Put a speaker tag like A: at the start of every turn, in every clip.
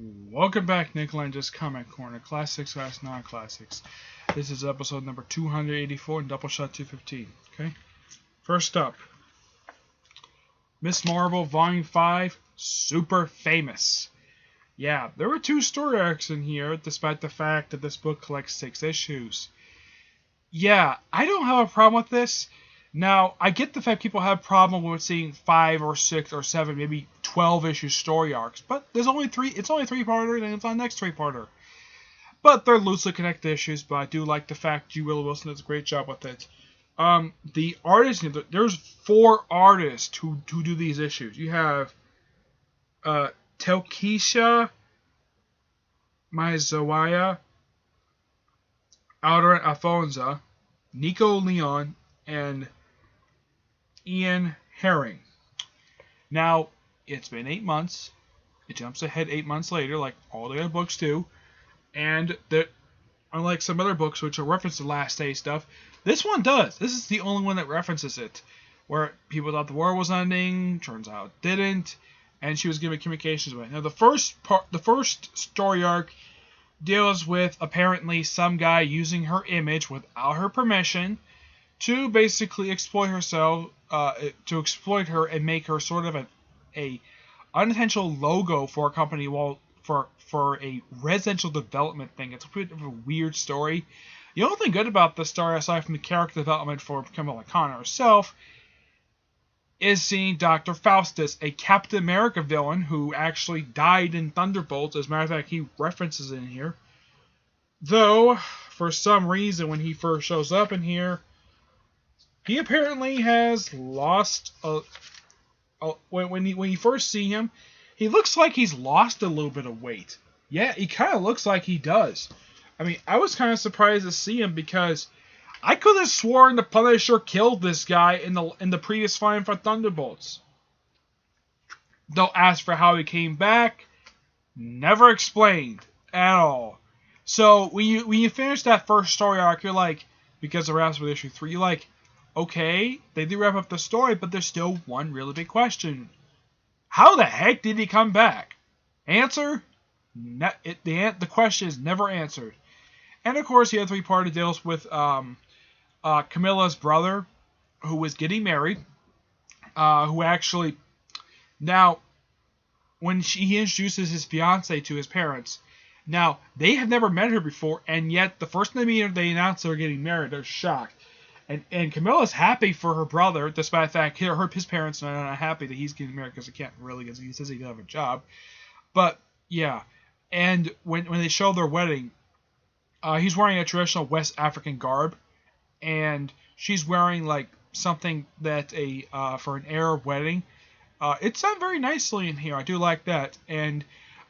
A: Welcome back, Nick Lenz Comic Corner, Classics vs. Non-Classics. This is episode number 284 and Doubleshot 215. Okay? First up, Miss Marvel Volume 5, Super Famous. Yeah, there were two story arcs in here, despite the fact that this book collects 6 issues. Yeah, I don't have a problem with this. Now, I get the fact people have a problem with seeing 5 or 6 or 7, maybe 12 issue story arcs, but there's only 3. It's only 3-parter, and it's on next 3-parter. But they're loosely connected issues, but I do like the fact G. Willow Wilson does a great job with it. The artists, there's 4 artists who do these issues. You have Telkisha Maizawa, Alder Alfonso, Nico Leon, and Ian Herring. Now, it's been 8 months. It jumps ahead 8 months later, like all the other books do. And unlike some other books which will reference the Last Day stuff, this one does. This is the only one that references it. Where people thought the war was ending, turns out it didn't, and she was giving communications away. Now, the first story arc deals with apparently some guy using her image without her permission to basically exploit herself, to exploit her and make her sort of a unintentional logo for a company for a residential development thing. It's a bit of a weird story. The only thing good about this story, aside from the character development for Kamala Khan herself, is seeing Dr. Faustus, a Captain America villain who actually died in Thunderbolts. As a matter of fact, he references it in here. Though, for some reason, when he first shows up in here, he apparently has lost when you first see him, he looks like he's lost a little bit of weight. Yeah, he kind of looks like he does. I mean, I was kind of surprised to see him because I could have sworn the Punisher killed this guy in the previous fight for Thunderbolts. Though, as for how he came back, never explained at all. So when you finish that first story arc, you're like, because it wraps with issue 3, you're like, okay, they do wrap up the story, but there's still one really big question. How the heck did he come back? Answer? The question is never answered. And of course, the other 3-parter deals with Camilla's brother, who was getting married, who actually, now, when he introduces his fiancée to his parents, now, they have never met her before, and yet the first time they meet her, they announce they're getting married. They're shocked. And Camilla's happy for her brother, despite the fact his parents are not happy that he's getting married because he can't really, because he says he doesn't have a job. But, yeah. And when they show their wedding, he's wearing a traditional West African garb, and she's wearing like something that for an Arab wedding. It's done very nicely in here. I do like that. And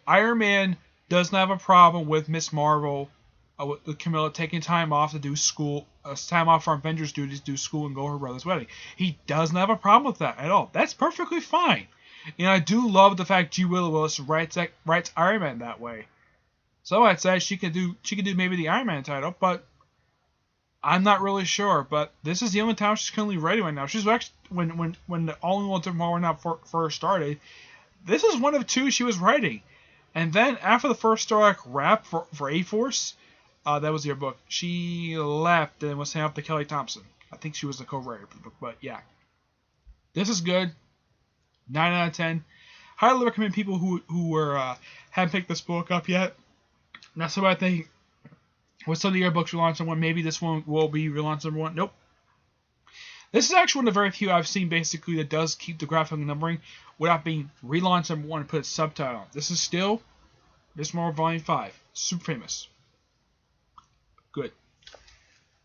A: Iron Man doesn't have a problem with Miss Marvel, with Camilla taking time off to do school, time off from Avengers duties, do school, and go to her brother's wedding. He doesn't have a problem with that at all. That's perfectly fine. And I do love the fact G. Willow Wilson writes Iron Man that way. So I'd say she could do maybe the Iron Man title, but I'm not really sure. But this is the only time she's currently writing right now. She's actually when the All in One Tomorrow now first started, this is one of 2 she was writing. And then after the first story arc wrapped for A-Force, that was your book, she left and was sent off to Kelly Thompson. I think she was the co-writer for the book, but yeah. This is good. 9 out of 10. Highly recommend people who haven't picked this book up yet. Now, so I think with some of the other books relaunched number 1, maybe this one will be relaunched number 1. Nope. This is actually one of the very few I've seen basically that does keep the graphic numbering without being relaunched number 1 and put a subtitle on. This is still Miss Marvel Volume 5. Super Famous. Good.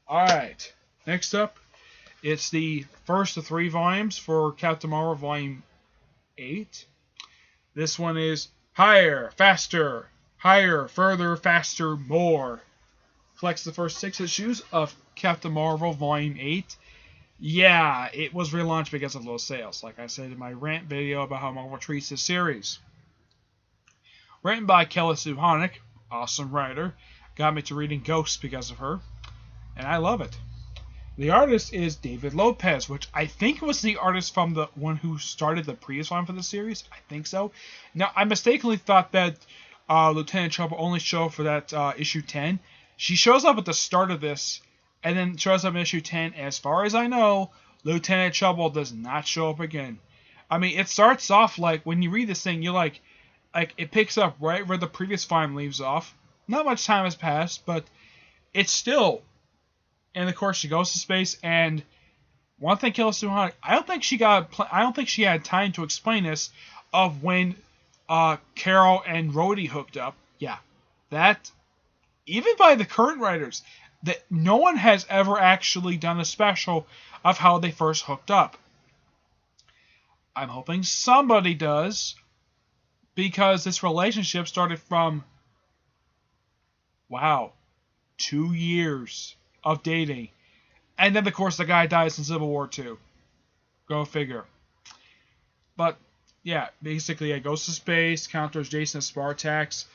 A: Alright. Next up, it's the first of 3 volumes for Captain Marvel Volume 8. This one is Higher, Faster, Higher, Further, Faster, More. Collects the first 6 issues of Captain Marvel Volume 8. Yeah, it was relaunched because of low sales, like I said in my rant video about how Marvel treats this series. Written by Kelly Sue Honick, awesome writer. Got me to reading Ghosts because of her, and I love it. The artist is David Lopez, which I think was the artist from the one who started the previous one for the series. I think so. Now, I mistakenly thought that Lieutenant Trouble only show up for that issue 10. She shows up at the start of this, and then shows up in issue 10. As far as I know, Lieutenant Trouble does not show up again. I mean, it starts off like, when you read this thing, you're like it picks up right where the previous volume leaves off. Not much time has passed, but it's still. And of course, she goes to space, and one thing kills Suhanic. I don't think she had time to explain this of when Carol and Rhodey hooked up. Yeah, that even by the current writers, that no one has ever actually done a special of how they first hooked up. I'm hoping somebody does, because this relationship started from, wow, 2 years of dating. And then, of course, the guy dies in Civil War II. Go figure. But, yeah, basically, it goes to space, counters Jason as Spartax,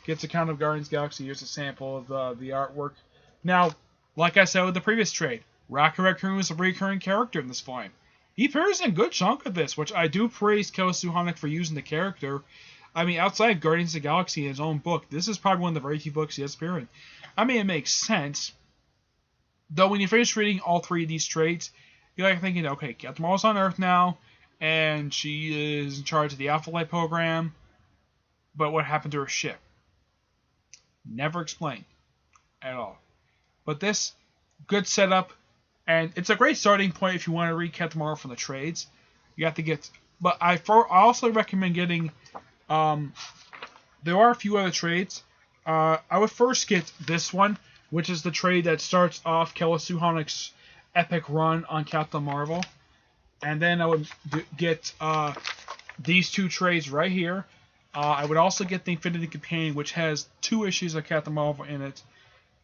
A: gets a count of Guardians of the Galaxy, here's a sample of the artwork. Now, like I said with the previous trade, Rocket Raccoon is a recurring character in this volume. He appears in a good chunk of this, which I do praise Killer Suhanic for using the character. I mean, outside of Guardians of the Galaxy in his own book, this is probably one of the very few books he has appeared in. I mean, it makes sense. Though when you finish reading all 3 of these trades, you're like thinking, okay, Captain Marvel's on Earth now, and she is in charge of the Alpha Flight program, but what happened to her ship? Never explained at all. But this, good setup, and it's a great starting point if you want to read Captain Marvel from the trades. You have to get, but I also recommend getting, there are a few other trades. I would first get this one, which is the trade that starts off Killer Suhanic's epic run on Captain Marvel. And then I would get these 2 trades right here. I would also get the Infinity Companion, which has 2 issues of Captain Marvel in it.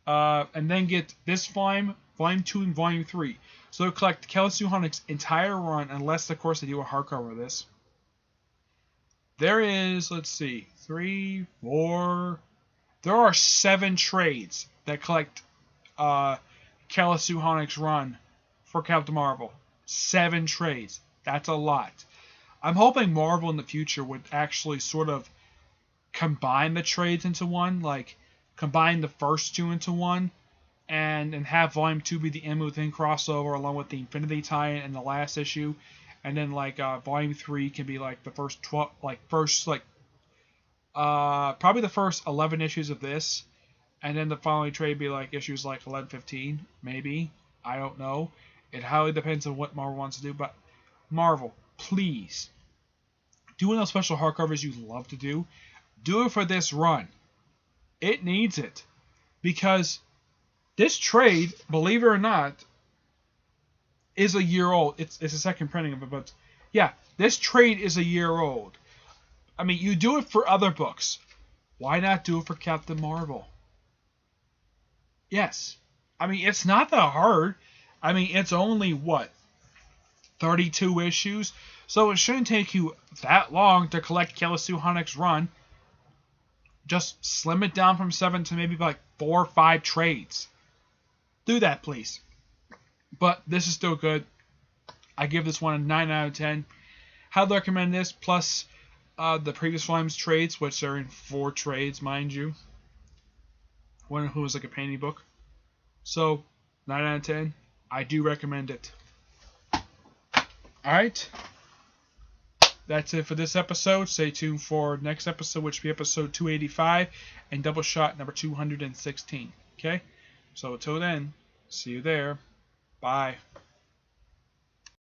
A: And then get this volume, Volume 2 and Volume 3. So you'll collect Killer Suhanic's entire run, unless, of course, they do a hardcover of this. There is, let's see, 3, 4... There are 7 trades that collect Killer Suhanic's run for Captain Marvel. 7 trades. That's a lot. I'm hoping Marvel in the future would actually sort of combine the trades into one, like combine the first 2 into one, and have Volume 2 be the End Within crossover along with the Infinity tie-in and the last issue, and then like Volume 3 can be like the first 12, probably the first 11 issues of this, and then the following trade be like issues like 11, 15, maybe. I don't know. It highly depends on what Marvel wants to do, but Marvel, please, do one of those special hardcovers you love to do. Do it for this run. It needs it. Because this trade, believe it or not, is a year old. It's a second printing of it, but yeah, this trade is a year old. I mean, you do it for other books. Why not do it for Captain Marvel? Yes. I mean, it's not that hard. I mean, it's only, 32 issues? So it shouldn't take you that long to collect Killer Suhanic's run. Just slim it down from 7 to maybe like 4 or 5 trades. Do that, please. But this is still good. I give this one a 9 out of 10. I'd recommend this, plus the previous volume's trades, which are in 4 trades, mind you. One who was like a painting book. So, 9 out of 10. I do recommend it. Alright. That's it for this episode. Stay tuned for next episode, which will be episode 285 and Doubleshot number 216. Okay? So until then, see you there. Bye.